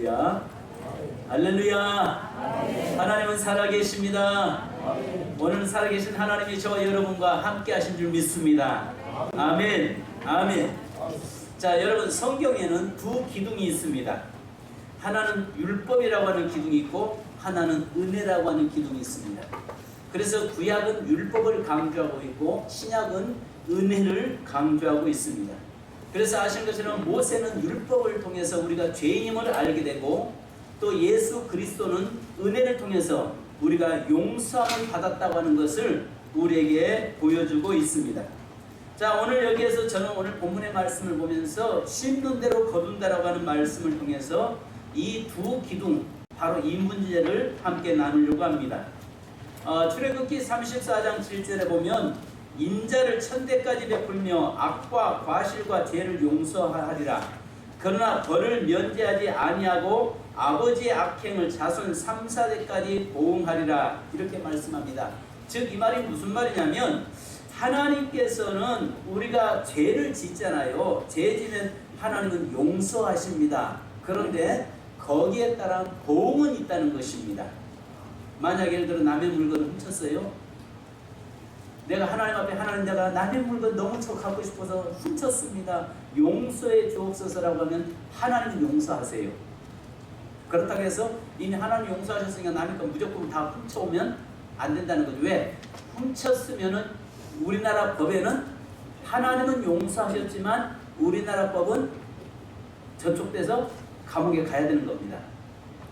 할렐루야. 할렐루야. 하나님은 살아계십니다. 오늘 살아계신 하나님이 저와 여러분과 함께 하신 줄 믿습니다. 아멘. 아멘. 자, 여러분, 성경에는 두 기둥이 있습니다. 하나는 율법이라고 하는 기둥이 있고 하나는 은혜라고 하는 기둥이 있습니다. 그래서 구약은 율법을 강조하고 있고 신약은 은혜를 강조하고 있습니다. 그래서 아시는 것처럼 모세는 율법을 통해서 우리가 죄인임을 알게 되고 또 예수 그리스도는 은혜를 통해서 우리가 용서함을 받았다고 하는 것을 우리에게 보여주고 있습니다. 자, 오늘 여기에서 저는 오늘 본문의 말씀을 보면서 심는 대로 거둔다라고 하는 말씀을 통해서 이 두 기둥, 바로 이 문제를 함께 나누려고 합니다. 출애굽기 34장 7절에 보면 인자를 천대까지 베풀며 악과 과실과 죄를 용서하리라. 그러나 벌을 면제하지 아니하고 아버지의 악행을 자손 3, 4대까지 보응하리라. 이렇게 말씀합니다. 즉 이 말이 무슨 말이냐면 하나님께서는 우리가 죄를 짓잖아요. 죄 지면 하나님은 용서하십니다. 그런데 거기에 따라 보응은 있다는 것입니다. 만약 예를 들어 남의 물건을 훔쳤어요. 내가 하나님 앞에 하나님 내가 남의 물건 너무 갖고 싶어서 훔쳤습니다. 용서해 주옵소서라고 하면 하나님 용서하세요. 그렇다고 해서 이미 하나님 용서하셨으니까 남의 거 무조건 다 훔쳐오면 안 된다는 거죠. 왜? 훔쳤으면은 우리나라 법에는 하나님은 용서하셨지만 우리나라 법은 저촉돼서 감옥에 가야 되는 겁니다.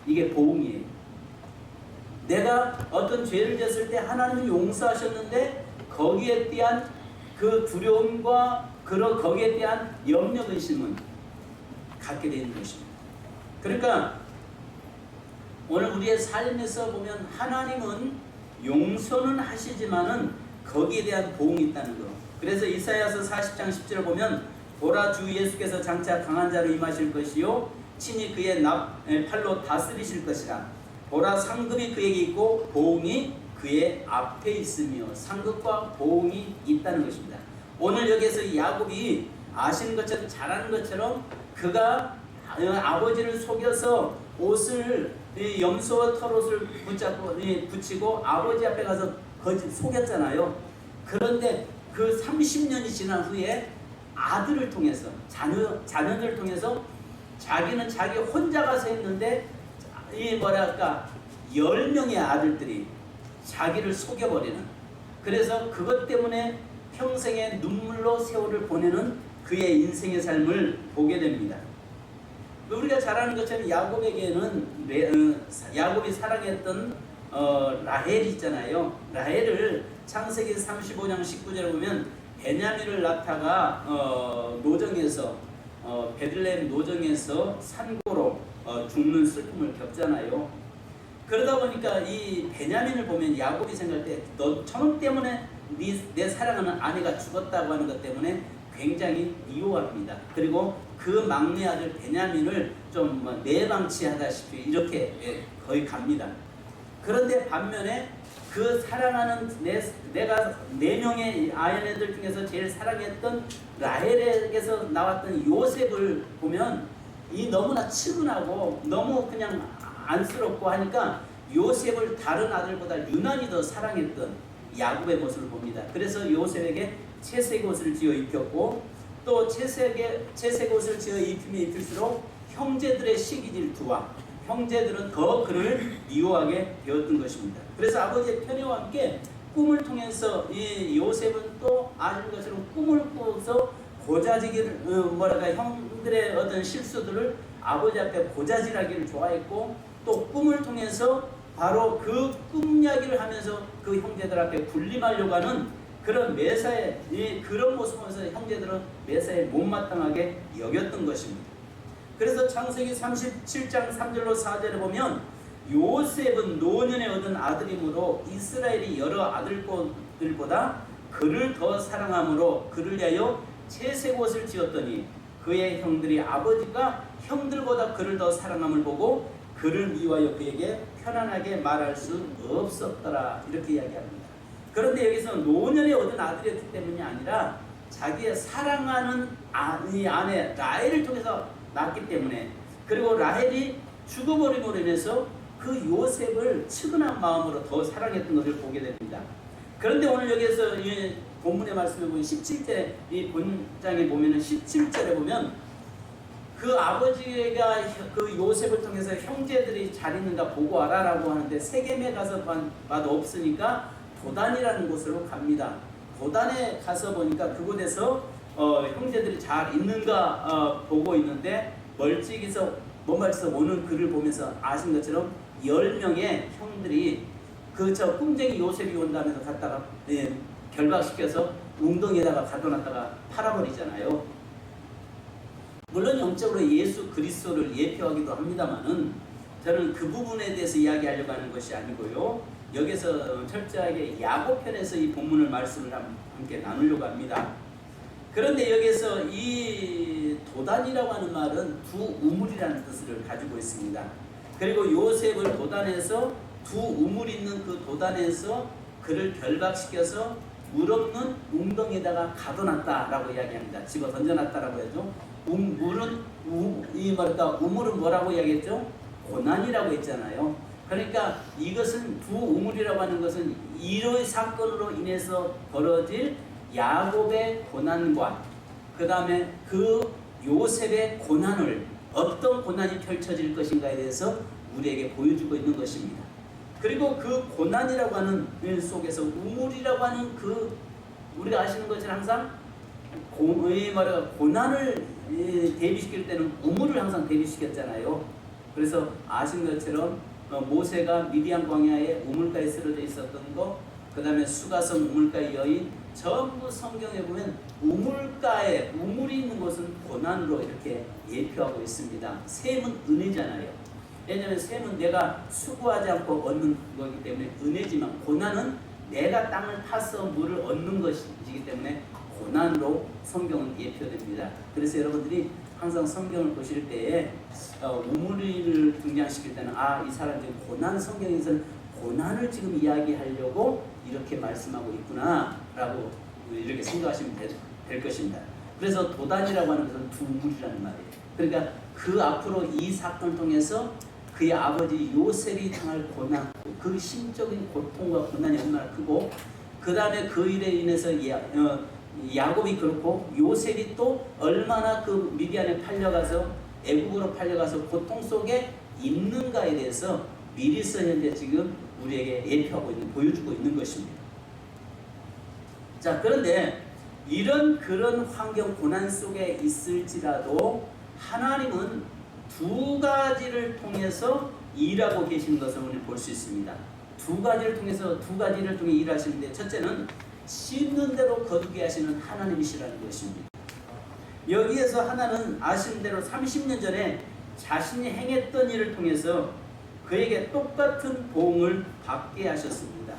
이게 보응이에요. 내가 어떤 죄를 졌을 때 하나님이 용서하셨는데 거기에 대한 그 두려움과 거기에 대한 염려의심은 갖게 되는 것입니다. 그러니까 오늘 우리의 삶에서 보면 하나님은 용서는 하시지만은 거기에 대한 보응이 있다는 거. 그래서 이사야서 40장 10절을 보면 보라 주 예수께서 장차 강한 자로 임하실 것이요 친히 그의 팔로 다스리실 것이라. 보라 상급이 그에게 있고 보응이 그의 앞에 있으며. 상급과 보응이 있다는 것입니다. 오늘 여기에서 야곱이 아시는 것처럼 잘 아는 것처럼 그가 아버지를 속여서 옷을 염소와 털옷을 붙이고 아버지 앞에 가서 속였잖아요. 그런데 그 30년이 지난 후에 아들을 통해서 자녀들을 통해서 자기는 자기 혼자 가서 했는데 이 10명의 아들들이 자기를 속여버리는, 그래서 그것 때문에 평생의 눈물로 세월을 보내는 그의 인생의 삶을 보게 됩니다. 우리가 잘 아는 것처럼 야곱에게는 야곱이 사랑했던 라헬이 있잖아요. 라헬을 창세기 35장 19절에 보면 베냐민을 낳다가 노정에서 베들레헴 노정에서 산고로 죽는 슬픔을 겪잖아요. 그러다 보니까 이 베냐민을 보면 야곱이 생각할 때 너 저놈 때문에 내 사랑하는 아내가 죽었다고 하는 것 때문에 굉장히 미워합니다. 그리고 그 막내 아들 베냐민을 좀 내방치하다시피 이렇게 거의 갑니다. 그런데 반면에 그 사랑하는 내가 4명의 아내들 중에서 제일 사랑했던 라헬에게서 나왔던 요셉을 보면 이 너무나 측은하고 너무 그냥 안쓰럽고 하니까 요셉을 다른 아들보다 유난히 더 사랑했던 야곱의 모습을 봅니다. 그래서 요셉에게 채색 옷을 지어 입혔고 또 채색 옷을 지어 입히면 입힐수록 형제들의 시기 질투와 형제들은 더 그를 미워하게 되었던 것입니다. 그래서 아버지의 편애와 함께 꿈을 통해서 이 요셉은 또 아시는 것처럼 꿈을 꾸어서 고자지기를 형들의 어떤 실수들을 아버지 앞에 고자질하기를 좋아했고 또 꿈을 통해서 바로 그 꿈 이야기를 하면서 그 형제들 앞에 군림하려고 하는 그런 매사에 그런 모습을 보면서 형제들은 매사에 못마땅하게 여겼던 것입니다. 그래서 창세기 37장 3절로 4절에 보면 요셉은 노년에 얻은 아들이므로 이스라엘이 여러 아들들보다 그를 더 사랑함으로 그를 위하여 채색 옷을 지었더니 그의 형들이 아버지가 형들보다 그를 더 사랑함을 보고 그를 미워하여 그에게 편안하게 말할 수 없었더라. 이렇게 이야기합니다. 그런데 여기서 노년에 얻은 아들이었기 때문이 아니라 자기의 사랑하는 이 아내 라헬을 통해서 낳았기 때문에, 그리고 라헬이 죽어버림으로 인해서 그 요셉을 측은한 마음으로 더 사랑했던 것을 보게 됩니다. 그런데 오늘 여기에서 이 본문의 말씀에 보면 17절 이 본장에 보면은 17절에 보면 그 아버지가 그 요셉을 통해서 형제들이 잘 있는가 보고 와라라고 하는데 세겜에 가서 봐도 없으니까 도단이라는 곳으로 갑니다. 도단에 가서 보니까 그곳에서 형제들이 잘 있는가 보고 있는데 멀찍이서 먼발에서 오는 그를 보면서 아신 것처럼 10명의 형들이 그 저 꿈쟁이 요셉이 온다면서 갖다가 결박시켜서 웅덩이에다가 가둬놨다가 팔아버리잖아요. 물론 영적으로 예수 그리스도를 예표하기도 합니다만은 저는 그 부분에 대해서 이야기하려고 하는 것이 아니고요. 여기서 철저하게 야고편에서 이 본문을 말씀을 함께 나누려고 합니다. 그런데 여기서 이 도단이라고 하는 말은 두 우물이라는 뜻을 가지고 있습니다. 그리고 요셉을 도단에서 두 우물 있는 그 도단에서 그를 결박시켜서 물 없는 웅덩이에다가 가둬놨다라고 이야기합니다. 집어 던져놨다라고 해야죠. 우물은 뭐라고 이야기했죠? 고난이라고 했잖아요. 그러니까 이것은 두 우물이라고 하는 것은 이러한 사건으로 인해서 벌어질 야곱의 고난과 그 다음에 그 요셉의 고난을 어떤 고난이 펼쳐질 것인가에 대해서 우리에게 보여주고 있는 것입니다. 그리고 그 고난이라고 하는 일 속에서 우물이라고 하는 그 우리가 아시는 것처럼 항상 고난을 대비시킬 때는 우물을 항상 대비시켰잖아요. 그래서 아신 것처럼 모세가 미디안 광야에 우물가에 쓰러져 있었던 거, 그 다음에 수가성 우물가의 여인, 전부 성경에 보면 우물가에 우물이 있는 곳은 고난으로 이렇게 예표하고 있습니다. 샘은 은혜잖아요. 왜냐하면 샘은 내가 수고하지 않고 얻는 거기 때문에 은혜지만 고난은 내가 땅을 파서 물을 얻는 것이기 때문에 고난으로 성경은 예표됩니다. 그래서 여러분들이 항상 성경을 보실 때에 우물을 등장시킬 때는 이 사람 지금 고난, 성경에서는 고난을 지금 이야기하려고 이렇게 말씀하고 있구나 라고 이렇게 생각하시면 될 것입니다. 그래서 도단이라고 하는 것은 두 우물이라는 말이에요. 그러니까 그 앞으로 이 사건을 통해서 그의 아버지 요셉이 당할 고난, 그 심적인 고통과 고난이 얼마나 크고, 그 다음에 그 일에 인해서 야곱이 그렇고 요셉이 또 얼마나 그 미디안에 팔려가서 애국으로 팔려가서 고통 속에 있는가에 대해서 미리서 현재 지금 우리에게 예표하고 있는, 보여주고 있는 것입니다. 자, 그런데 그런 환경 고난 속에 있을지라도 하나님은 두 가지를 통해서 일하고 계시는 것을 우리 볼 수 있습니다. 두 가지를 통해 일하시는데, 첫째는 씹는 대로 거두게 하시는 하나님이시라는 것입니다. 여기에서 하나는 아시는 대로 30년 전에 자신이 행했던 일을 통해서 그에게 똑같은 보응을 받게 하셨습니다.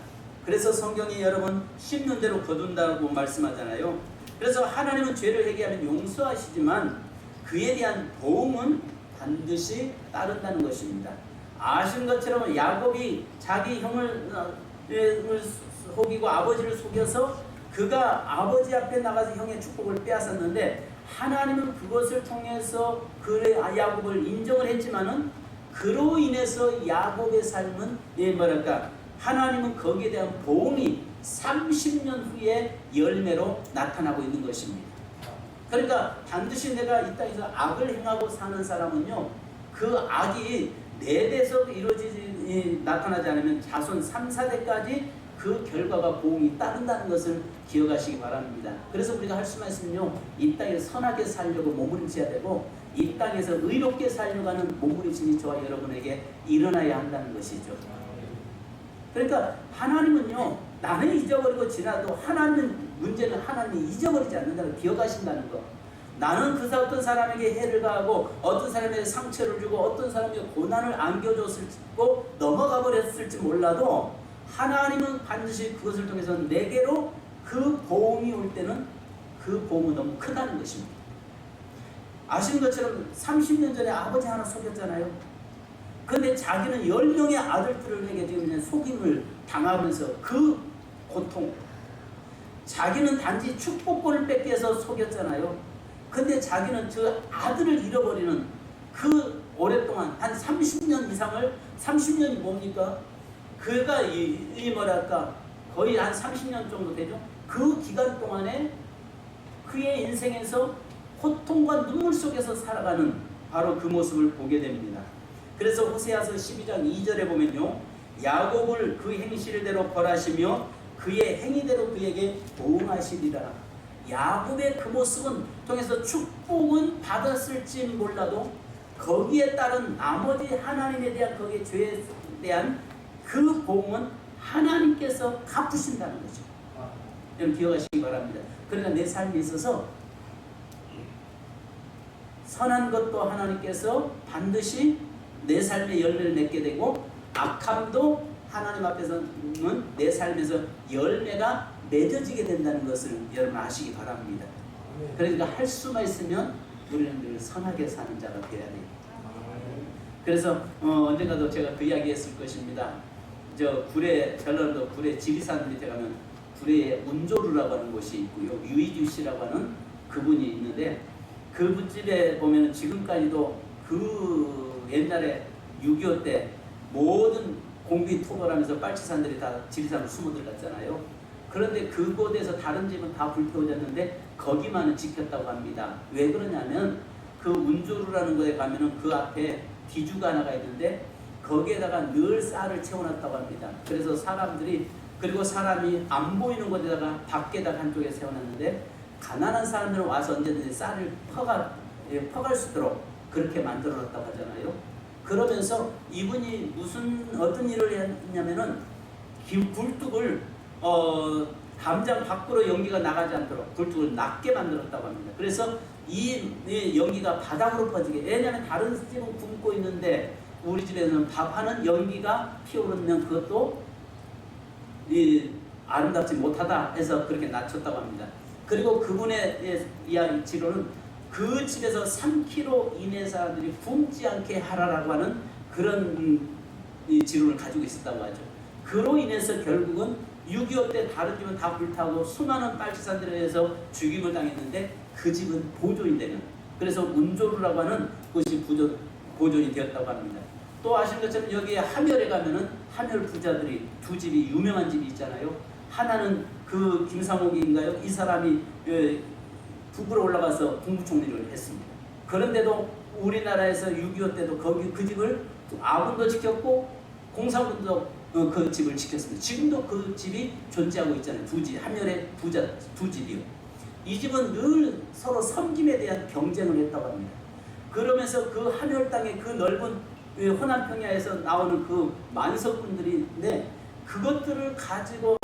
그래서 성경이 여러분 씹는 대로 거둔다고 말씀하잖아요. 그래서 하나님은 죄를 회개하면 용서하시지만 그에 대한 보응은 반드시 따른다는 것입니다. 아시는 것처럼 야곱이 자기 형을 속이고 아버지를 속여서 그가 아버지 앞에 나가서 형의 축복을 빼앗았는데, 하나님은 그것을 통해서 야곱을 인정을 했지만은 그로 인해서 야곱의 삶은 하나님은 거기에 대한 보응이 30년 후에 열매로 나타나고 있는 것입니다. 그러니까 반드시 내가 이 땅에서 악을 행하고 사는 사람은요, 그 악이 내 대에서 나타나지 않으면 자손 3, 4대까지 그 결과가 보응이 따른다는 것을 기억하시기 바랍니다. 그래서 우리가 할 수만 있으면요, 이 땅에서 선하게 살려고 몸부림쳐야 되고, 이 땅에서 의롭게 살려고 하는 몸부림침이 저와 여러분에게 일어나야 한다는 것이죠. 그러니까 하나님은요, 나는 잊어버리고 지나도 문제는 하나님이 잊어버리지 않는다는 걸 기억하신다는 거. 나는 어떤 사람에게 해를 가하고 어떤 사람에게 상처를 주고 어떤 사람에게 고난을 안겨줬을고 넘어가 버렸을지 몰라도 하나님은 반드시 그것을 통해서 내게로 그 보응이 올 때는 그 보응은 너무 크다는 것입니다. 아시는 것처럼 30년 전에 아버지 하나 속였잖아요. 그런데 자기는 10명의 아들들에게 지금 속임을 당하면서 그 고통, 자기는 단지 축복권을 뺏겨서 속였잖아요. 근데 자기는 저 아들을 잃어버리는 그 오랫동안 한 30년 이상을 30년이 뭡니까? 그가 이 뭐랄까 거의 한 30년 정도 되죠. 그 기간 동안에 그의 인생에서 고통과 눈물 속에서 살아가는 바로 그 모습을 보게 됩니다. 그래서 호세아서 12장 2절에 보면요, 야곱을 그 행실대로 벌하시며 그의 행위대로 그에게 보응하시리라. 야곱의 그 모습은 통해서 축복은 받았을지 몰라도 거기에 따른 나머지 하나님에 대한 거기에 죄에 대한 그 보응은 하나님께서 갚으신다는 거죠. 여러분 기억하시기 바랍니다. 그러니까 내 삶에 있어서 선한 것도 하나님께서 반드시 내 삶에 열매를 맺게 되고, 악함도 하나님 앞에서는 내 삶에서 열매가 맺어지게 된다는 것을 여러분 아시기 바랍니다. 그러니까 할 수만 있으면 우리는 늘 선하게 사는 자가 되어야 돼요. 그래서 언젠가도 제가 그 이야기 했을 것입니다. 저 구례, 전라도 구례 지리산 밑에 가면 구례에 운조루라고 하는 곳이 있고요, 유이주씨라고 하는 그분이 있는데, 그분집에 보면 지금까지도 그 옛날에 6.25 때 모든 공비 토벌하면서 빨치산들이 다 지리산으로 숨어 들어갔잖아요. 그런데 그곳에서 다른 집은 다 불태워졌는데 거기만은 지켰다고 합니다. 왜 그러냐면 그 운조루라는 곳에 가면은 그 앞에 뒤주가 하나가 있는데 거기에다가 늘 쌀을 채워놨다고 합니다. 그래서 사람들이, 그리고 사람이 안 보이는 곳에다가 밖에다가 한쪽에 세워놨는데 가난한 사람들은 와서 언제든지 쌀을 퍼갈 수 있도록 그렇게 만들어놨다고 하잖아요. 그러면서 이분이 어떤 일을 했냐면은 굴뚝을 담장 밖으로 연기가 나가지 않도록 굴뚝을 낮게 만들었다고 합니다. 그래서 이 연기가 바닥으로 퍼지게, 왜냐하면 다른 집은 굶고 있는데 우리 집에는 밥하는 연기가 피어오르면 그것도 아름답지 못하다 해서 그렇게 낮췄다고 합니다. 그리고 그분의 이야기치로는 그 집에서 3km 이내 사람들이 굶지 않게 하라라고 하는 그런 지론을 가지고 있었다고 하죠. 그로 인해서 결국은 6.25 때 다른 집은 다 불타고 수많은 빨치산들에 의해서 죽임을 당했는데 그 집은 보존이 되는, 그래서 운조루라고 하는 곳이 보존이 되었다고 합니다. 또 아시는 것처럼 여기에 함열에 가면은 함열 부자들이 두 집이 유명한 집이 있잖아요. 하나는 그 김상옥인가요? 이 사람이 북으로 올라가서 국무총리를 했습니다. 그런데도 우리나라에서 6.25 때도 거기 그 집을 아군도 지켰고 공사군도 그 집을 지켰습니다. 지금도 그 집이 존재하고 있잖아요. 두 집, 함열의 부자 두 집이요. 이 집은 늘 서로 섬김에 대한 경쟁을 했다고 합니다. 그러면서 그 함열 땅의 그 넓은 호남 평야에서 나오는 그 만석군들인데 그것들을 가지고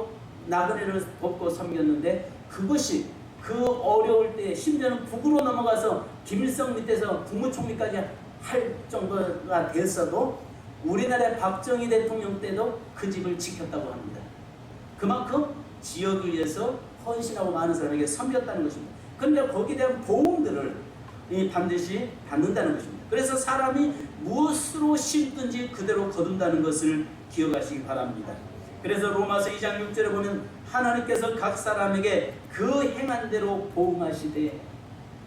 나그네를 돕고 섬겼는데, 그것이 그 어려울 때 심지어는 북으로 넘어가서 김일성 밑에서 국무총리까지 할 정도가 됐어도 우리나라의 박정희 대통령 때도 그 집을 지켰다고 합니다. 그만큼 지역을 위해서 헌신하고 많은 사람에게 섬겼다는 것입니다. 그런데 거기에 대한 보응들을 반드시 받는다는 것입니다. 그래서 사람이 무엇으로 심든지 그대로 거둔다는 것을 기억하시기 바랍니다. 그래서 로마서 2장 6절에 보면 하나님께서 각 사람에게 그 행한 대로 보응하시되,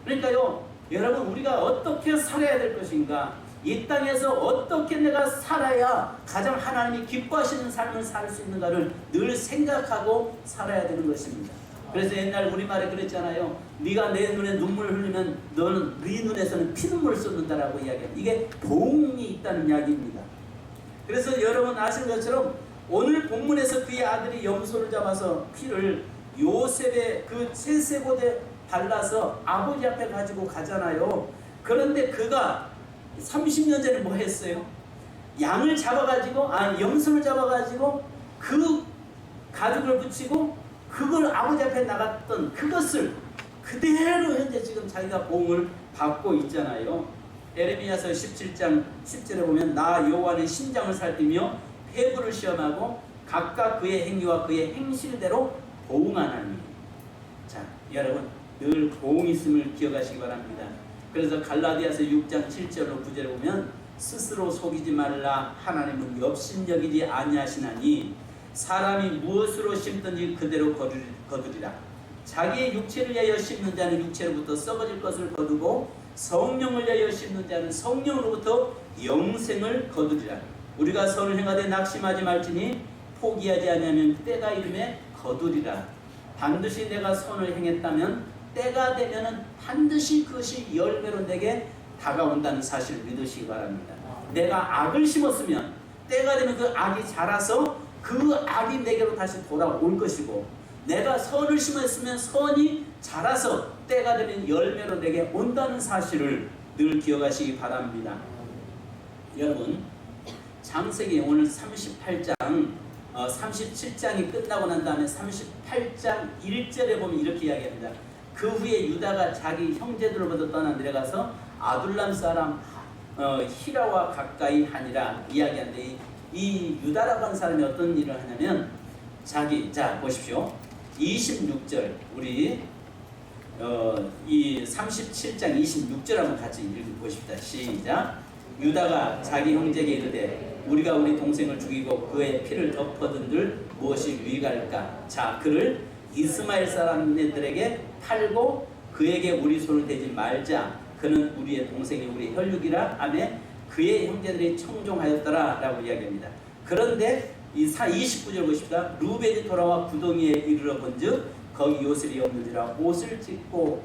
그러니까요 여러분, 우리가 어떻게 살아야 될 것인가, 이 땅에서 어떻게 내가 살아야 가장 하나님이 기뻐하시는 삶을 살 수 있는가를 늘 생각하고 살아야 되는 것입니다. 그래서 옛날 우리말에 그랬잖아요. 네가 내 눈에 눈물을 흘리면 너는 네 눈에서는 피눈물을 쏟는다라고 이야기합니다. 이게 보응이 있다는 이야기입니다. 그래서 여러분 아시는 것처럼 오늘 본문에서 그의 아들이 염소를 잡아서 피를 요셉의 그 채색옷에 발라서 아버지 앞에 가지고 가잖아요. 그런데 그가 30년 전에 뭐 했어요? 양을 잡아가지고, 염소를 잡아가지고 그 가죽을 붙이고 그걸 아버지 앞에 나갔던 그것을 그대로 현재 지금 자기가 보응을 받고 있잖아요. 에레미야서 17장 10절에 보면 나 여호와는 심장을 살피며 폐부를 시험하고 각각 그의 행위와 그의 행실대로 보응하나니. 자, 여러분 늘 보응이 있음을 기억하시기 바랍니다. 그래서 갈라디아서 6장 7절로 9절에 보면 스스로 속이지 말라, 하나님은 역신여기지 아니하시나니 사람이 무엇으로 심든지 그대로 거두리라. 자기의 육체를 위하여 심는 자는 육체로부터 썩어질 것을 거두고 성령을 위하여 심는 자는 성령으로부터 영생을 거두리라. 우리가 선을 행하되 낙심하지 말지니 포기하지 아니하면 때가 이름에 거두리라. 반드시 내가 선을 행했다면 때가 되면은 반드시 그것이 열매로 내게 다가온다는 사실을 믿으시기 바랍니다. 내가 악을 심었으면 때가 되면 그 악이 자라서 그 악이 내게로 다시 돌아올 것이고, 내가 선을 심었으면 선이 자라서 때가 되면 열매로 내게 온다는 사실을 늘 기억하시기 바랍니다. 여러분, 창세기 오늘 38장 37장이 끝나고 난 다음에 38장 1절에 보면 이렇게 이야기합니다. 그 후에 유다가 자기 형제들로부터 떠나 내려가서 아둘람 사람 히라와 가까이 하니라 이야기하는데, 이 유다라고 하는 사람이 어떤 일을 하냐면, 자 보십시오. 26절 우리 이 37장 26절 한번 같이 읽어보십시다. 시작. 유다가 자기 형제에게 이르되 우리가 우리 동생을 죽이고 그의 피를 덮어둔들 무엇이 유익할까? 자, 그를 이스마엘 사람들에게 팔고 그에게 우리 손을 대지 말자. 그는 우리의 동생이 우리 혈육이라 하며 그의 형제들이 청종하였더라 라고 이야기합니다. 그런데 이 29절 보십시다. 루벤이 돌아와 구덩이에 이르러 본즉 거기 요셉이 없는지라 옷을 찢고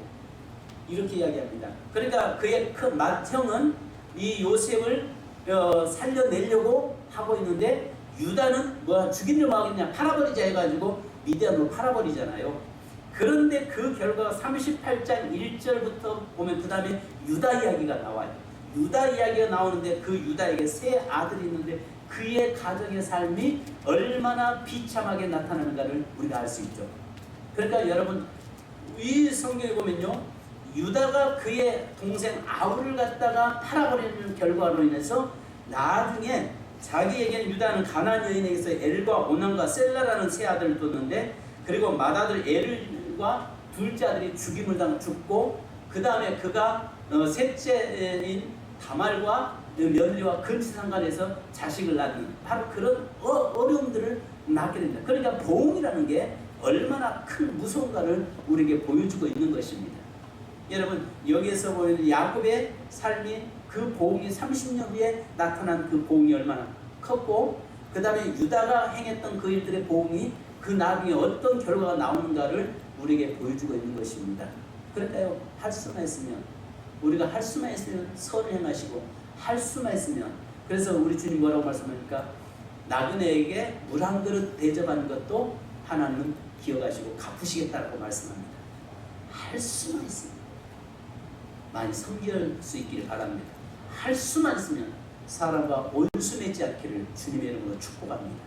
이렇게 이야기합니다. 그러니까 그의 큰 맏형은 이 요셉을 살려내려고 하고 있는데, 유다는 뭐 죽이려고 하겠냐, 팔아버리자 해가지고 미디안으로 팔아버리잖아요. 그런데 그 결과가 38장 1절부터 보면 그 다음에 유다 이야기가 나와요. 유다 이야기가 나오는데 그 유다에게 세 아들이 있는데 그의 가정의 삶이 얼마나 비참하게 나타나는가를 우리가 알 수 있죠. 그러니까 여러분, 이 성경에 보면요, 유다가 그의 동생 아울을 갖다가 팔아버리는 결과로 인해서 나중에 자기에게는, 유다는 가나안 여인에게서 엘과 오난과 셀라라는 세 아들을 뒀는데, 그리고 맏아들 엘과 둘째 아들이 죽임을 당해 죽고, 그 다음에 그가 셋째인 다말과 며느리와 근친상간에서 자식을 낳는 바로 그런 어려움들을 낳게 됩니다. 그러니까 보응이라는 게 얼마나 큰 무서운가를 우리에게 보여주고 있는 것입니다. 여러분, 여기에서 보이는 야곱의 삶이, 그 보응이 30년 후에 나타난 그 보응이 얼마나 컸고, 그 다음에 유다가 행했던 그 일들의 보응이 그 나중에 어떤 결과가 나오는가를 우리에게 보여주고 있는 것입니다. 그러니까요, 할 수만 있으면, 우리가 할 수만 있으면 선을 행하시고, 할 수만 있으면, 그래서 우리 주님 뭐라고 말씀하니까, 나그네에게 물 한 그릇 대접하는 것도 하나님은 기억하시고 갚으시겠다고 말씀합니다. 할 수만 있으면 많이 섬길 수 있기를 바랍니다. 할 수만 있으면 사람과 원수 맺지 않기를 주님의 이름으로 축복합니다.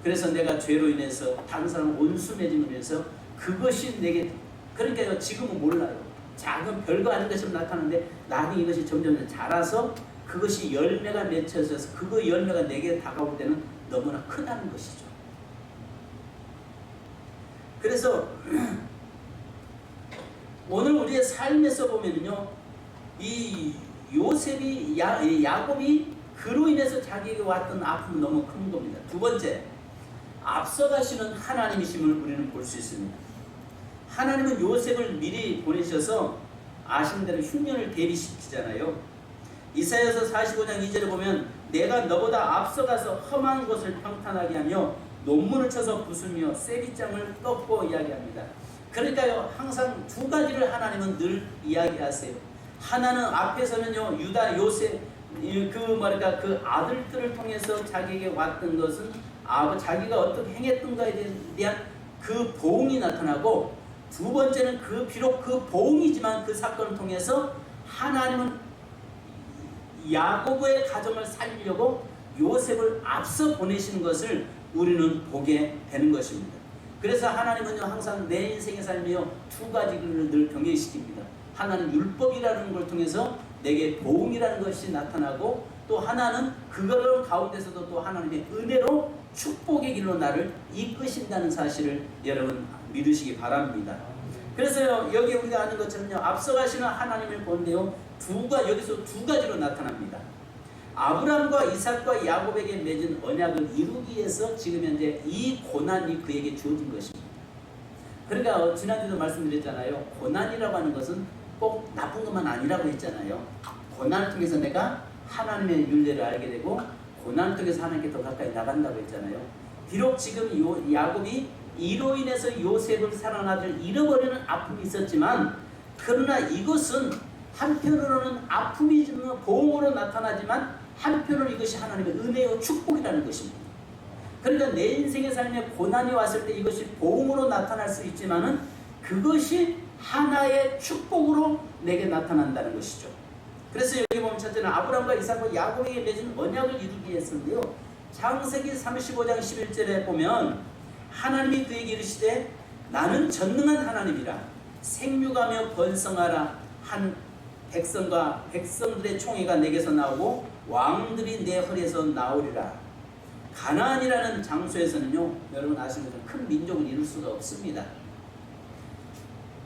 그래서 내가 죄로 인해서 다른 사람 원수 맺음으로 인해서 그것이 내게, 그러니까 지금은 몰라요. 작은 별거 아닌 것처럼 나타나는데 나중에 이것이 점점 자라서 그것이 열매가 맺혀져서 그 열매가 내게 다가올 때는 너무나 크다는 것이죠. 그래서 오늘 우리의 삶에서 보면요, 이 요셉이 야곱이 그로 인해서 자기에게 왔던 아픔은 너무 큰 겁니다. 두 번째, 앞서가시는 하나님이심을 우리는 볼 수 있습니다. 하나님은 요셉을 미리 보내셔서 아시는 대로 흉년을 대비시키잖아요. 이사야서 45장 2절에 보면 내가 너보다 앞서가서 험한 곳을 평탄하게 하며 논문을 쳐서 부수며 쇠빗장을 꺾고 이야기합니다. 그러니까요, 항상 두 가지를 하나님은 늘 이야기하세요. 하나는 앞에서는요, 유다 요셉 그 아들들을 통해서 자기에게 왔던 것은 자기가 어떻게 행했던가에 대한 그 보응이 나타나고, 두 번째는 비록 그 보응이지만 그 사건을 통해서 하나님은 야곱의 가정을 살리려고 요셉을 앞서 보내시는 것을 우리는 보게 되는 것입니다. 그래서 하나님은요, 항상 내 인생의 삶이요, 두 가지를 늘 병행시킵니다. 하나는 율법이라는 걸 통해서 내게 보응이라는 것이 나타나고, 또 하나는 그걸 가운데서도 또 하나님의 은혜로 축복의 길로 나를 이끄신다는 사실을 여러분 믿으시기 바랍니다. 그래서 여기 우리가 아는 것처럼요, 앞서가시는 하나님을 본데요, 여기서 두 가지로 나타납니다. 아브라함과 이삭과 야곱에게 맺은 언약을 이루기 위해서 지금 현재 이 고난이 그에게 주어진 것입니다. 그러니까 지난주에도 말씀드렸잖아요. 고난이라고 하는 것은 꼭 나쁜 것만 아니라고 했잖아요. 고난을 통해서 내가 하나님의 윤례를 알게 되고 고난을 통해서 하나님께 더 가까이 나간다고 했잖아요. 비록 지금 야곱이 이로 인해서 요셉을 사랑하는 아들을 잃어버리는 아픔이 있었지만, 그러나 이것은 한편으로는 아픔이지만 보응으로 나타나지만 한편으로 이것이 하나님의 은혜와 축복이라는 것입니다. 그러니까 내 인생의 삶에 고난이 왔을 때 이것이 보응으로 나타날 수 있지만은 그것이 하나의 축복으로 내게 나타난다는 것이죠. 그래서 여기 보면 첫째는 아브라함과 이삭과 야곱에게 맺은 언약을 이루기 위해서인데요. 창세기 35장 11절에 보면 하나님이 그에게 이르시되 나는 전능한 하나님이라 생육하며 번성하라 한 백성과 백성들의 총회가 내게서 나오고 왕들이 내 허리에서 나오리라. 가나안이라는 장소에서는요, 여러분 아시는 것처럼 큰 민족을 이룰 수가 없습니다.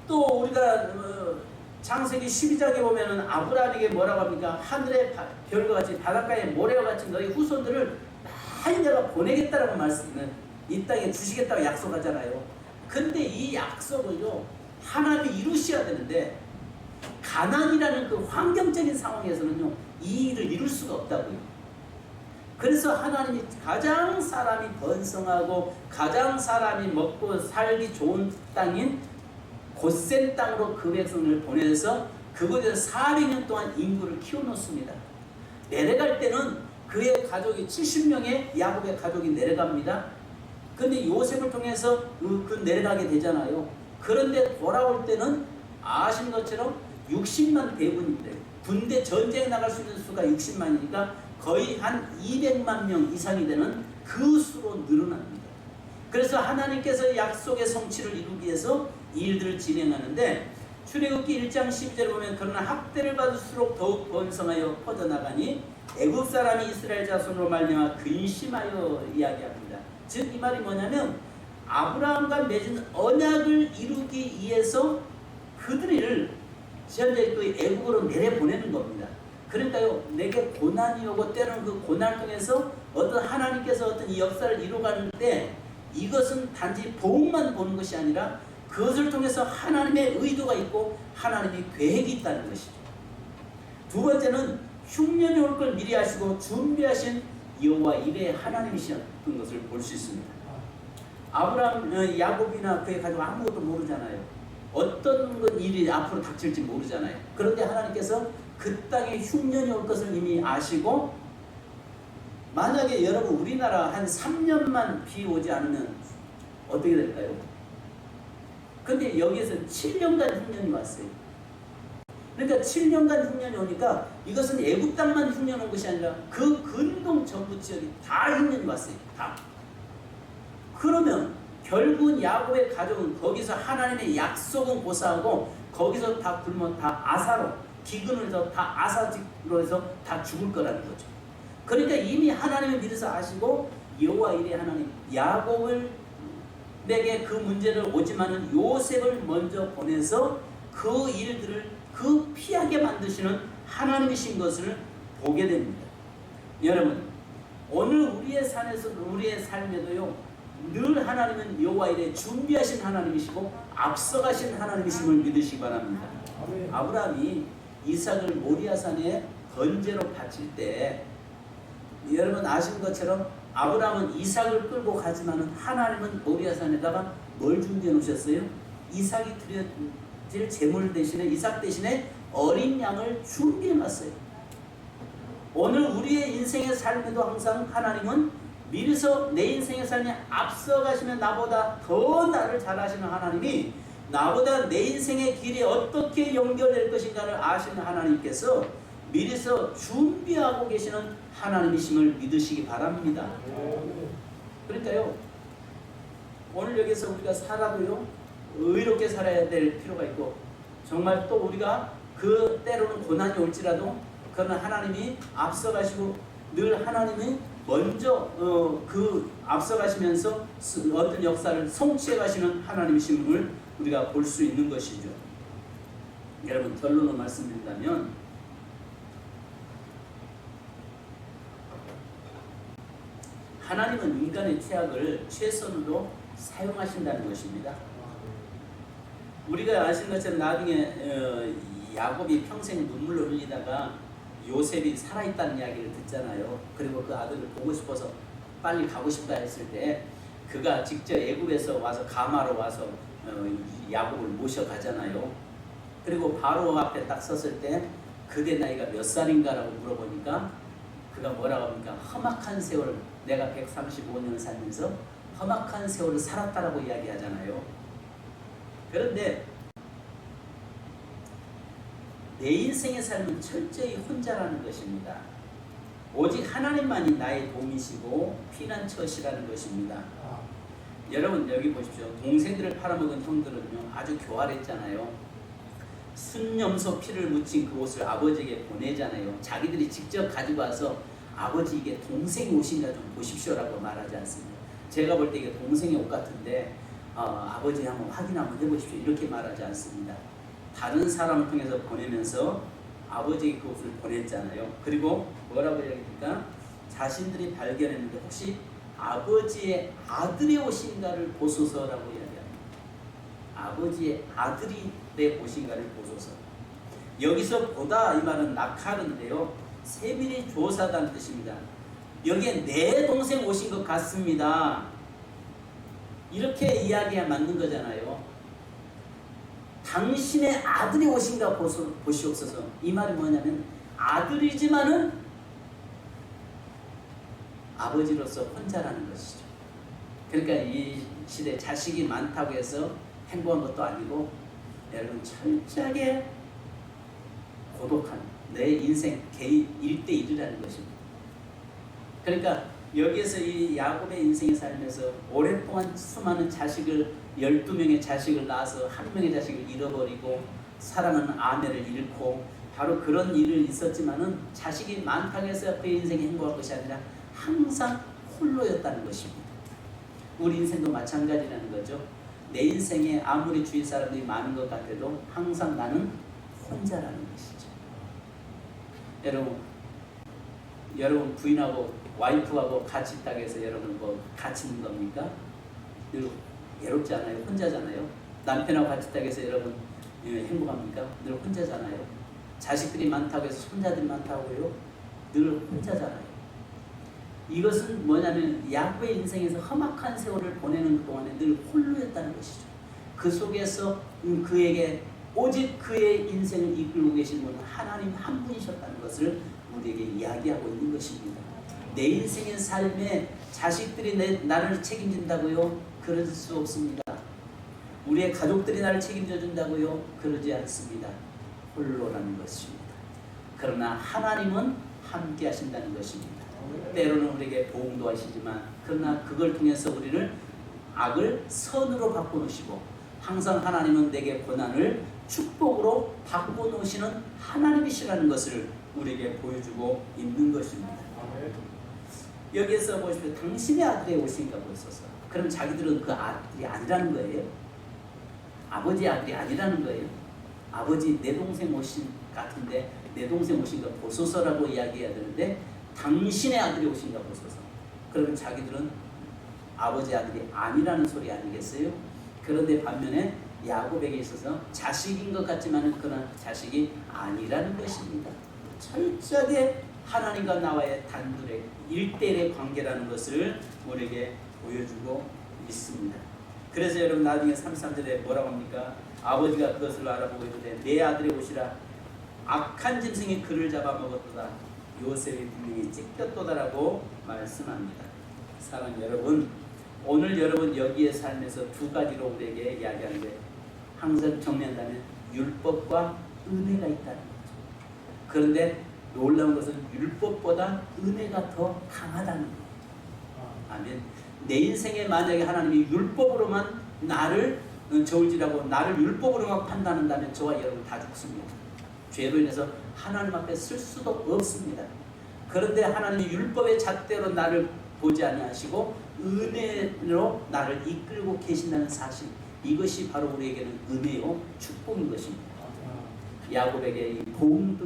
또 우리가 창세기 12장에 보면은 아브라함에게 뭐라고 합니까? 하늘의 별과 같이 바닷가의 모래와 같이 너희 후손들을 많이 내가 보내겠다라고 말씀을 이 땅에 주시겠다고 약속하잖아요. 근데 이 약속을요, 하나님이 이루셔야 되는데 가난이라는 그 환경적인 상황에서는요, 이 일을 이룰 수가 없다고요. 그래서 하나님이 가장 사람이 번성하고 가장 사람이 먹고 살기 좋은 땅인 곧센 땅으로 그 백성을 보내서 그곳에서 400년 동안 인구를 키워놓습니다. 내려갈 때는 그의 가족이 70명의 야곱의 가족이 내려갑니다. 그런데 요셉을 통해서 그 내려가게 되잖아요. 그런데 돌아올 때는 아시는 것처럼 60만 대군인데 군대 전쟁에 나갈 수 있는 수가 60만이니까 거의 한 200만 명 이상이 되는 그 수로 늘어납니다. 그래서 하나님께서 약속의 성취를 이루기 위해서 이 일들을 진행하는데, 출애굽기 1장 12절에 보면 그러나 학대를 받을수록 더욱 번성하여 퍼져나가니 애굽 사람이 이스라엘 자손으로 말미암아 근심하여 이야기합니다. 즉 이 말이 뭐냐면 아브라함과 맺은 언약을 이루기 위해서 그들을 현재 그 애국으로 내려보내는 겁니다. 그러니까요, 내게 고난이 오고 때로는 그 고난을 통해서 어떤 하나님께서 어떤 이 역사를 이루어가는 때 이것은 단지 보응만 보는 것이 아니라 그것을 통해서 하나님의 의도가 있고 하나님의 계획이 있다는 것이죠. 두 번째는 흉년이 올 걸 미리 아시고 준비하신 여호와 이레의 하나님이셨던 것을 볼 수 있습니다. 아브라함, 야곱이나 그의 가족 아무것도 모르잖아요. 어떤 일이 앞으로 닥칠지 모르잖아요. 그런데 하나님께서 그 땅에 흉년이 올 것을 이미 아시고, 만약에 여러분 우리나라 한 3년만 비 오지 않으면 어떻게 될까요? 근데 여기에서 7년간 흉년이 왔어요. 그러니까 7년간 흉년이 오니까 이것은 애굽 땅만 흉년 온 것이 아니라 그 근동 전부 지역이 다 흉년이 왔어요. 다. 그러면 결국은 야곱의 가족은 거기서 하나님의 약속은 고사하고 거기서 다 굶어 다 아사로 기근을 해서 다 아사로 해서 다 죽을 거라는 거죠. 그러니까 이미 하나님을 믿어서 아시고 여호와 이레 하나님 야곱을 내게 그 문제를 오지만은 요셉을 먼저 보내서 그 일들을 그 피하게 만드시는 하나님이신 것을 보게 됩니다. 여러분 오늘 우리의 삶에도요 늘 하나님은 여호와 이레 준비하신 하나님이시고 앞서가신 하나님이심을 믿으시기 바랍니다. 아브라함이 이삭을 모리아산에 번제로 바칠 때 여러분 아시는 것처럼 아브라함은 이삭을 끌고 가지만은 하나님은 모리아산에다가 뭘 준비해 놓으셨어요? 이삭이 드려질 제물 대신에 이삭 대신에 어린 양을 준비해 놨어요. 오늘 우리의 인생의 삶에도 항상 하나님은 미리서 내 인생의 삶에 앞서가시는 나보다 더 나를 잘 아시는 하나님이 나보다 내 인생의 길이 어떻게 연결될 것인가를 아시는 하나님께서 미리서 준비하고 계시는 하나님이심을 믿으시기 바랍니다. 그러니까요 오늘 여기서 우리가 살아도요 의롭게 살아야 될 필요가 있고 정말 또 우리가 그 때로는 고난이 올지라도 그러나 하나님이 앞서가시고 늘 하나님이 먼저 그 앞서가시면서 어떤 역사를 성취해 가시는 하나님이심을 우리가 볼 수 있는 것이죠. 여러분 결론으로 말씀드린다면 하나님은 인간의 죄악을 최선으로 사용하신다는 것입니다. 우리가 아시는 것처럼 나중에 야곱이 평생 눈물을 흘리다가 요셉이 살아있다는 이야기를 듣잖아요. 그리고 그 아들을 보고 싶어서 빨리 가고 싶다 했을 때 그가 직접 애굽에서 와서 가마로 와서 야곱을 모셔가잖아요. 그리고 바로 앞에 딱 섰을 때 그대 나이가 몇 살인가라고 물어보니까 그가 뭐라고 합니까? 험악한 세월, 내가 135년을 살면서 험악한 세월을 살았다라고 이야기하잖아요. 그런데 내 인생의 삶은 철저히 혼자라는 것입니다. 오직 하나님만이 나의 도움이시고 피난처시라는 것입니다. 여러분 여기 보십시오. 동생들을 팔아먹은 형들은요 아주 교활했잖아요. 순염소 피를 묻힌 그 옷을 아버지에게 보내잖아요. 자기들이 직접 가지고 와서 아버지 이게 동생이 옷인가 좀 보십시오라고 말하지 않습니다. 제가 볼 때 이게 동생의 옷 같은데 아버지 한번 확인 한번 해보십시오 이렇게 말하지 않습니다. 다른 사람을 통해서 보내면서 아버지에게 그 옷을 보냈잖아요. 그리고 뭐라고 이야기합니까? 자신들이 발견했는데 혹시 아버지의 아들의 옷인가를 보소서라고 이야기합니다. 아버지의 아들의 옷인가를 보소서. 여기서 보다 이 말은 낙하는데요. 세밀히 조사하다는 뜻입니다. 여기에 내 동생 옷인 것 같습니다. 이렇게 이야기가 맞는 거잖아요. 당신의 아들이 오신가 보시옵소서. 이 말이 뭐냐면 아들이지만은 아버지로서 혼자라는 것이죠. 그러니까 이 시대 자식이 많다고 해서 행복한 것도 아니고 여러분 철저하게 고독한 내 인생 개인 1대1이라는 것입니다. 그러니까 여기에서 이 야곱의 인생의 삶에서 오랫동안 수많은 자식을 12명의 자식을 낳아서 한 명의 자식을 잃어버리고 사랑하는 아내를 잃고 바로 그런 일이 있었지만은 자식이 많다고 해서 그의 인생이 행복한 것이 아니라 항상 홀로였다는 것입니다. 우리 인생도 마찬가지라는 거죠. 내 인생에 아무리 주위 사람들이 많은 것 같아도 항상 나는 혼자라는 것이죠. 여러분 부인하고 와이프하고 같이 있다고 해서 여러분 뭐 같이 있는 겁니까? 늘 외롭지 않아요? 혼자잖아요. 남편하고 같이 있다고 해서 여러분 행복합니까? 늘 혼자잖아요. 자식들이 많다고 해서 손자들이 많다고 해요? 늘 혼자잖아요. 이것은 뭐냐면 야곱의 인생에서 험악한 세월을 보내는 동안에 늘 홀로였다는 것이죠. 그 속에서 그에게 오직 그의 인생을 이끌고 계신 분은 하나님 한 분이셨다는 것을 우리에게 이야기하고 있는 것입니다. 내 인생의 삶에 자식들이 나를 책임진다고요? 그럴 수 없습니다. 우리의 가족들이 나를 책임져 준다고요? 그러지 않습니다. 홀로라는 것입니다. 그러나 하나님은 함께 하신다는 것입니다. 때로는 우리에게 보응도 하시지만 그러나 그걸 통해서 우리를 악을 선으로 바꿔놓으시고 항상 하나님은 내게 고난을 축복으로 바꿔놓으시는 하나님이시라는 것을 우리에게 보여주고 있는 것입니다. 여기에서 보십시오. 당신의 아들의 옷인가 보소서. 그럼 자기들은 그 아들이 아니라는 거예요. 아버지의 아들이 아니라는 거예요. 아버지 내 동생 옷인 같은데 내 동생 옷인가 보소서라고 이야기해야 되는데 당신의 아들이 옷인가 보소서. 그러면 자기들은 아버지의 아들이 아니라는 소리 아니겠어요? 그런데 반면에 야곱에게 있어서 자식인 것 같지만 그러나 자식이 아니라는 것입니다. 철저하게 하나님과 나와의 단둘의 1대1의 관계라는 것을 우리에게 보여주고 있습니다. 그래서 여러분 나중에 33절에 뭐라고 합니까? 아버지가 그것을 알아보고 이르되 내 아들의 옷이라 악한 짐승이 그를 잡아먹었도다. 요셉이 분명히 찢겼도다라고 말씀합니다. 사랑하는 여러분, 오늘 여러분 여기에 삶에서 두 가지로 우리에게 이야기하는데 항상 정리한다면 율법과 은혜가 있다는 거죠. 그런데 놀라운 것은 율법보다 은혜가 더 강하다는 거예요. 아멘. 내 인생에 만약에 하나님이 율법으로만 나를 저울질하고 나를 율법으로만 판단한다면 저와 여러분 다 죽습니다. 죄로 인해서 하나님 앞에 쓸 수도 없습니다. 그런데 하나님이 율법의 잣대로 나를 보지 아니하시고 은혜로 나를 이끌고 계신다는 사실, 이것이 바로 우리에게는 은혜요 축복인 것입니다. 야곱에게 보응이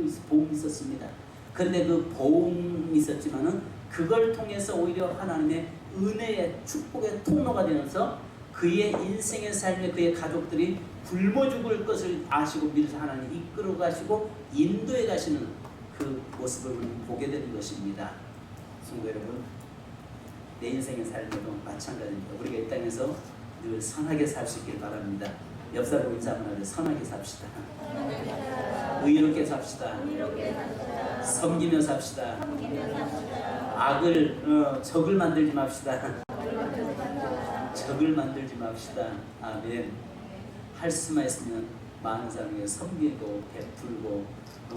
있었습니다. 그런데 그 보응이 있었지만은 그걸 통해서 오히려 하나님의 은혜의 축복의 통로가 되면서 그의 인생의 삶에 그의 가족들이 굶어 죽을 것을 아시고 미리서 하나님 이끌어 가시고 인도해 가시는 그 모습을 우리는 보게 되는 것입니다. 성도 여러분, 내 인생의 삶에도 마찬가지입니다. 우리가 이 땅에서 늘 선하게 살 수 있길 바랍니다. 옆 사람 인사 한번 하죠. 선하게 삽시다. 의롭게 삽시다. 섬기며 삽시다. 악을 적을 만들지 맙시다. 적을 만들지 맙시다. 아멘. 할 수만 있으면 많은 사람에게 섬기고 베풀고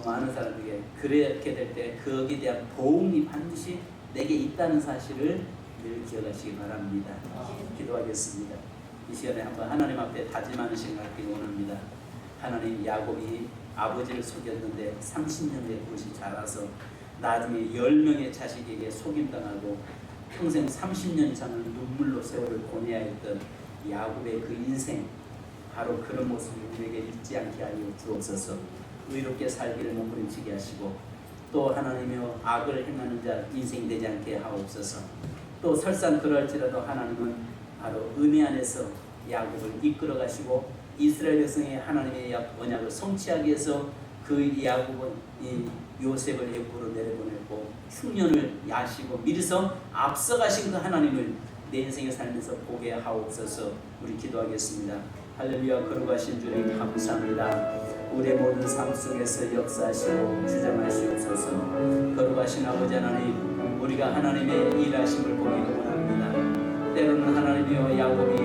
많은 사람에게 그렇게 될 때 거기에 대한 보응이 반드시 내게 있다는 사실을 늘 기억하시기 바랍니다. 기도하겠습니다. 이 시간에 한번 하나님 앞에 다짐하는 시간 갖기를 원합니다. 하나님, 야곱이 아버지를 속였는데 30년에 그것이 자라서 나중에 10명의 자식에게 속임당하고 평생 30년 이상을 눈물로 세월을 보내야 했던 야곱의 그 인생, 바로 그런 모습을 우리에게 잊지 않게 하여 주옵소서. 의롭게 살기를 몸부림치게 하시고 또 하나님이여 악을 행하는 자 인생이 되지 않게 하옵소서. 또 설상 그럴지라도 하나님은 바로 은혜 안에서 야곱을 이끌어 가시고 이스라엘 백성의 하나님의 언약을 성취하기 위해서 그 야곱은 이 요셉을 애굽으로 내려보내고 흉년을 야시고 미리서 앞서가신 그 하나님을 내 인생의 삶에서 보게 하옵소서. 우리 기도하겠습니다. 할렐루야. 거룩하신 주님 감사합니다. 우리의 모든 삶 속에서 역사하시고 주장하시옵소서. 거룩하신 아버지 하나님, 우리가 하나님의 일하심을 보기를 원합니다. 때로는 하나님이여 야곱이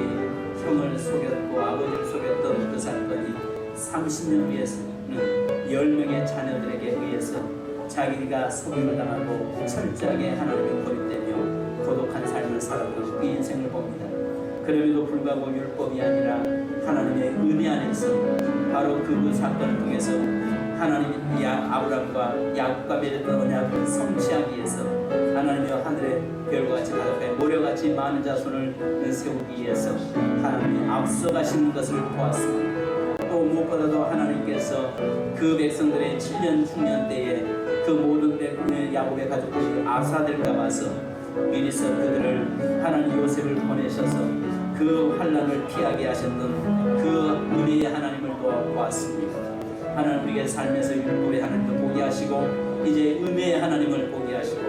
형을 속였고 아버지를 속였던 그 사건이 30년 위해서는 10명의 자녀들에게 의해서 자기가 속임을 당하고 철저하게 하나님의 고립되며 고독한 삶을 살았던 그 인생을 봅니다. 그럼에도 불구하고 율법이 아니라 하나님의 은혜 안에서 바로 그 사건을 통해서 하나님이 아브라함과 야곱과 맺었던 언약을 성취하기 위해서 하나님의 하늘의 별과 같이 바닷가에 모래같이 많은 자손을 세우기 위해서 하나님이 앞서가시는 것을 보았습니다. 또 무엇보다도 하나님께서 그 백성들의 7년 흉년 때에 그 모든 야곱의 가족들이 아사될까 봐서 미리서 그들을 하나님 요셉을 보내셔서 그 환난을 피하게 하셨던 그 은혜의 하나님을 보았습니다. 하나님 우리의 삶에서 율법의 하나님을 보게 하시고 이제 은혜의 하나님을 보게 하시고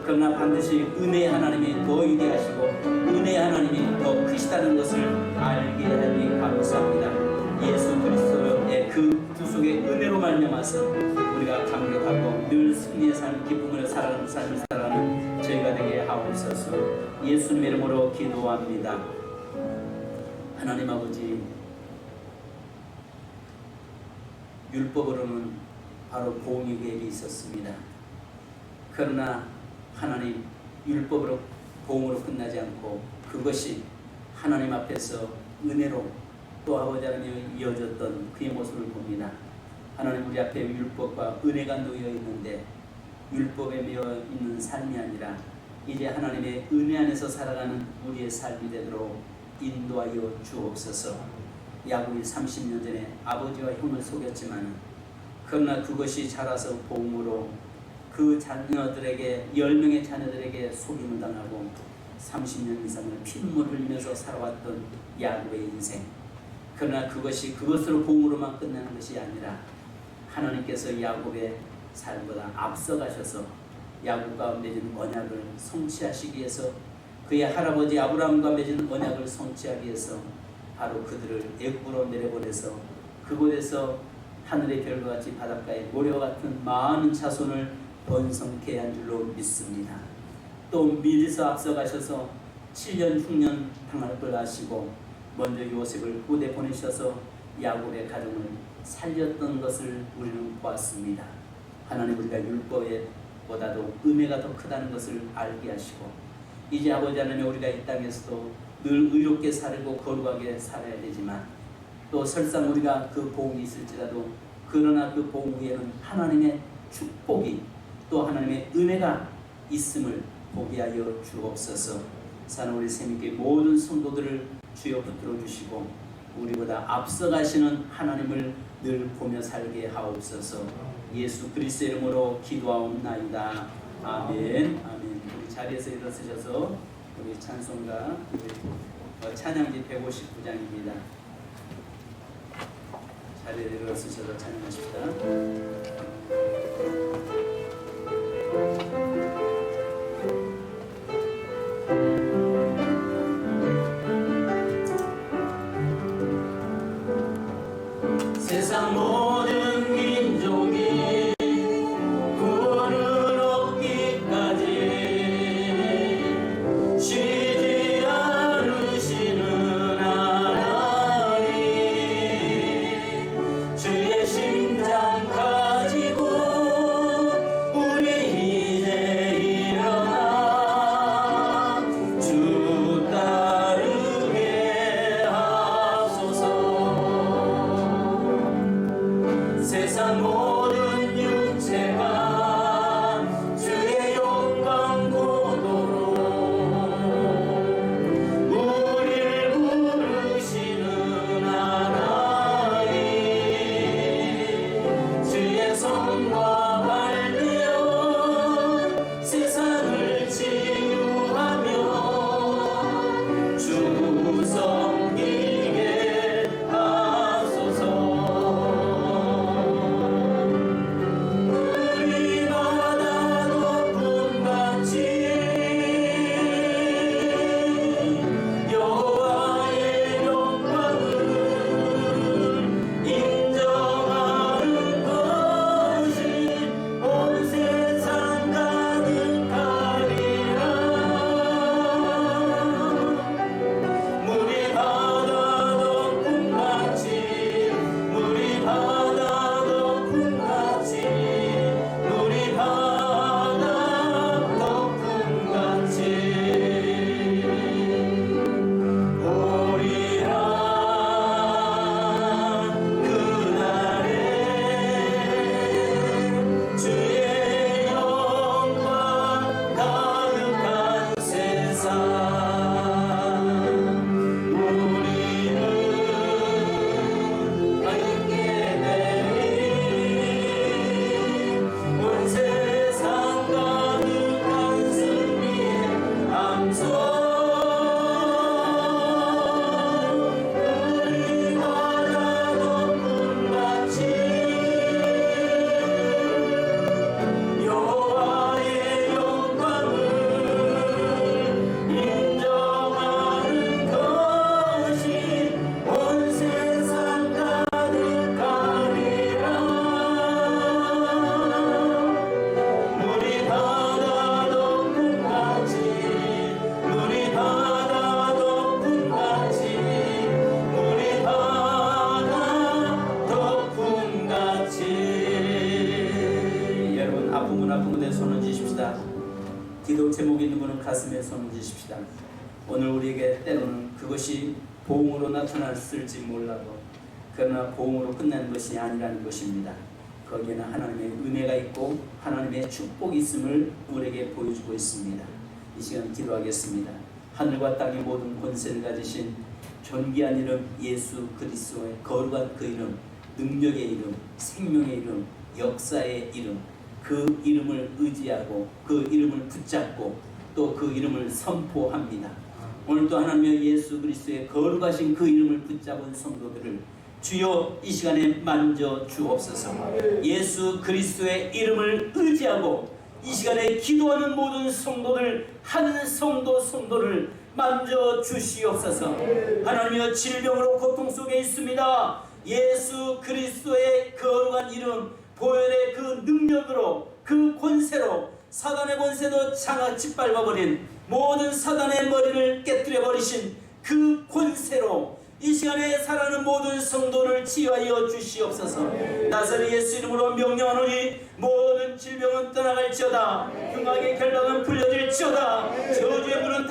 그러나 반드시 은혜의 하나님이 더 위대하시고 은혜의 하나님이 더 크시다는 것을 알게 하니 감사합니다. 예수 그리스도의 그 주 속의 은혜로 말미암아서 우리가 감격하고 늘 승리의 삶, 기쁨으로 살아가는 삶을 살아가는 저희가 되게 하옵소서. 예수님의 이름으로 기도합니다. 하나님 아버지, 율법으로는 바로 보응의 계획이 있었습니다. 그러나 하나님, 율법으로 보응으로 끝나지 않고 그것이 하나님 앞에서 은혜로 또 아버지 하나님이 이어졌던 그의 모습을 봅니다. 하나님, 우리 앞에 율법과 은혜가 놓여 있는데 율법에 매여 있는 삶이 아니라 이제 하나님의 은혜 안에서 살아가는 우리의 삶이 되도록 인도하여 주옵소서. 야곱이 30년 전에 아버지와 형을 속였지만 그러나 그것이 자라서 보응으로 그 자녀들에게 10명의 자녀들에게 속임을 당하고 30년 이상을 피눈물 흘리면서 살아왔던 야곱의 인생. 그러나 그것이 그것으로 보응으로만 끝나는 것이 아니라 하나님께서 야곱의 삶보다 앞서가셔서 야곱과 맺은 언약을 성취하시기 위해서 그의 할아버지 아브라함과 맺은 언약을 성취하기 위해서 바로 그들을 애굽으로 내려보내서 그곳에서 하늘의 별과 같이 바닷가에 모래와 같은 많은 자손을 번성케 한 줄로 믿습니다. 또 미리서 앞서가셔서 7년 흉년 당할 걸 아시고 먼저 요셉을 후대 보내셔서 야곱의 가정을 살렸던 것을 우리는 보았습니다. 하나님, 우리가 율법보다도 은혜가 더 크다는 것을 알게 하시고 이제 아버지 하나님, 우리가 이 땅에서도 늘 의롭게 살고 거룩하게 살아야 되지만 또 설상 우리가 그 보응이 있을지라도 그러나 그 보응 위에는 하나님의 축복이 또 하나님의 은혜가 있음을 보게 하여 주옵소서. 사는 우리 새님께 모든 성도들을 주여 붙들어 주시고 우리보다 앞서가시는 하나님을 늘 보며 살게 하옵소서. 예수 그리스도의 이름으로 기도하옵나이다. 아멘. 아멘. 우리 자리에서 일어서셔서 우리 찬송가 찬양지 159장입니다. 자리에 내려가셔서 찬양하십시다. 세상 모든 민족이 구원을 얻기까지 쉬지 않으시는 하나님, 주의 심장 가지고 우리 이제 일어나 주 따르게 하소서. 세상 모든 육체가 주의 영광 고도로 우리를 부르시는 하나님, 주의 손과 발되어 세상을 치유하며 주 섬기게 하소서. 기도 제목이 있는 분은 가슴에 손을 쥐십시다. 오늘 우리에게 때로는 그것이 보응으로 나타났을지 몰라도 그러나 보응으로 끝나는 것이 아니라는 것입니다. 거기에는 하나님의 은혜가 있고 하나님의 축복이 있음을 우리에게 보여주고 있습니다. 이 시간 기도하겠습니다. 하늘과 땅의 모든 권세를 가지신 존귀한 이름 예수 그리스도의 거룩한 그 이름, 능력의 이름, 생명의 이름, 역사의 이름, 그 이름을 의지하고 그 이름을 붙잡고 또 그 이름을 선포합니다. 오늘도 하나님의 예수 그리스도의 거룩하신 그 이름을 붙잡은 성도들을 주여 이 시간에 만져 주옵소서. 예수 그리스도의 이름을 의지하고 이 시간에 기도하는 모든 성도들 한 성도를 만져 주시옵소서. 하나님의 질병으로 고통 속에 있습니다. 예수 그리스도의 거룩한 이름 보혈의 그 능력으로 그 권세로 사단의 권세도 장악 짓밟아버린 모든 사단의 머리를 깨뜨려버리신 그 권세로 이 시간에 살아가는 모든 성도를 치유하여 주시옵소서. 나사렛 예수 이름으로 명령하노니 모든 질병은 떠나갈지어다. 흉악의 결박은 풀려질지어다. 저주의 문은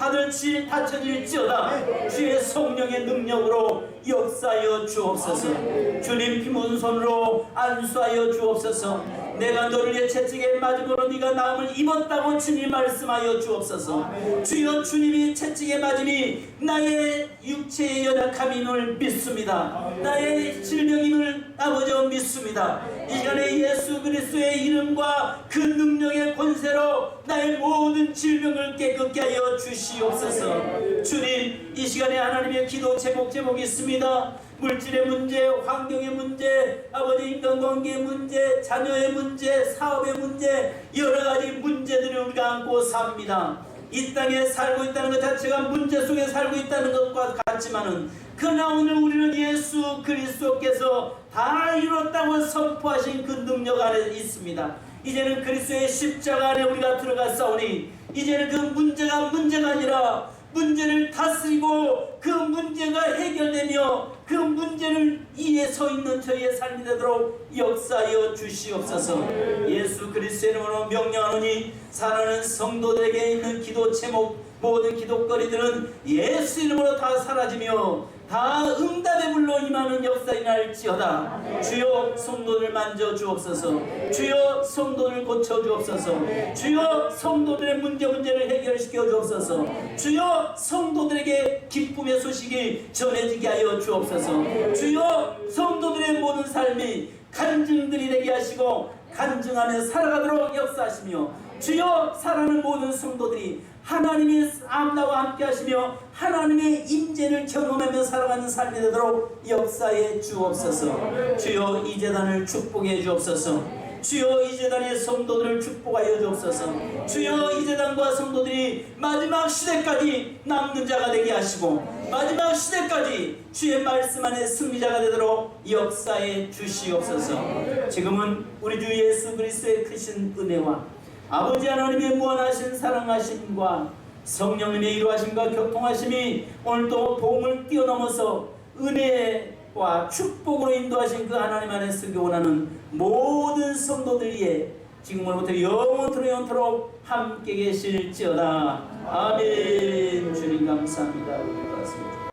닫혀질지어다. 주의 성령의 능력으로 역사하여 주옵소서. 주님 피 묻은 손으로 안수하여 주옵소서. 내가 너를 위해 채찍에 맞음으로 네가 나음을 입었다고 주님 말씀하여 주옵소서. 주여 주님이 채찍에 맞음이 나의 육체의 연약함임을 믿습니다. 나의 질병임을 아버지 믿습니다. 이 시간에 예수 그리스도의 이름과 그 능력의 권세로 나의 모든 질병을 깨끗게 하여 주시옵소서. 주님, 이 시간에 하나님의 기도 제목이 있습니다. 물질의 문제, 환경의 문제, 아버지 인간관계의 문제, 자녀의 문제, 사업의 문제, 여러 가지 문제들을 우리가 안고 삽니다. 이 땅에 살고 있다는 것 자체가 문제 속에 살고 있다는 것과 같지만은, 그러나 오늘 우리는 예수 그리스도께서 다 이뤘다고 선포하신 그 능력 안에 있습니다. 이제는 그리스도의 십자가 안에 우리가 들어갔사오니, 이제는 그 문제가 아니라 문제를 다스리고 그 문제가 해결되며 그 문제를 이에 서 있는 저희의 삶이 되도록 역사하여 주시옵소서. 예수 그리스도의 이름으로 명령하노니, 사랑하는 성도들에게 있는 기도 제목, 모든 기도거리들은 예수 이름으로 다 사라지며 다 응답의 불로 임하는 역사이 날지어다. 주여 성도들 만져 주옵소서. 주여 성도들 고쳐 주옵소서. 주여 성도들의 문제를 해결시켜 주옵소서. 주여 성도들에게 기쁨의 소식이 전해지게 하여 주옵소서. 주여 성도들의 모든 삶이 간증들이 되게 하시고 간증하며 살아가도록 역사하시며, 주여 사랑하는 모든 성도들이 하나님의 나와 함께 하시며 하나님의 임재를 경험하며 살아가는 삶이 되도록 역사해 주옵소서. 주여 이 재단을 축복해 주옵소서. 주여 이 재단의 성도들을 축복하여 주옵소서. 주여 이 재단과 성도들이 마지막 시대까지 남는 자가 되게 하시고, 마지막 시대까지 주의 말씀 안에 승리자가 되도록 역사해 주시옵소서. 지금은 우리 주 예수 그리스도의 크신 은혜와 아버지 하나님의 무한하신 사랑하심과 성령님의 이루하심과 교통하심이 오늘도 복음을 뛰어넘어서 은혜와 축복으로 인도하신 그 하나님 안에 쓰기 원하는 모든 성도들 위에 지금으로부터 영원토록 함께 계실지어다. 아멘. 주님 감사합니다. 고맙습니다.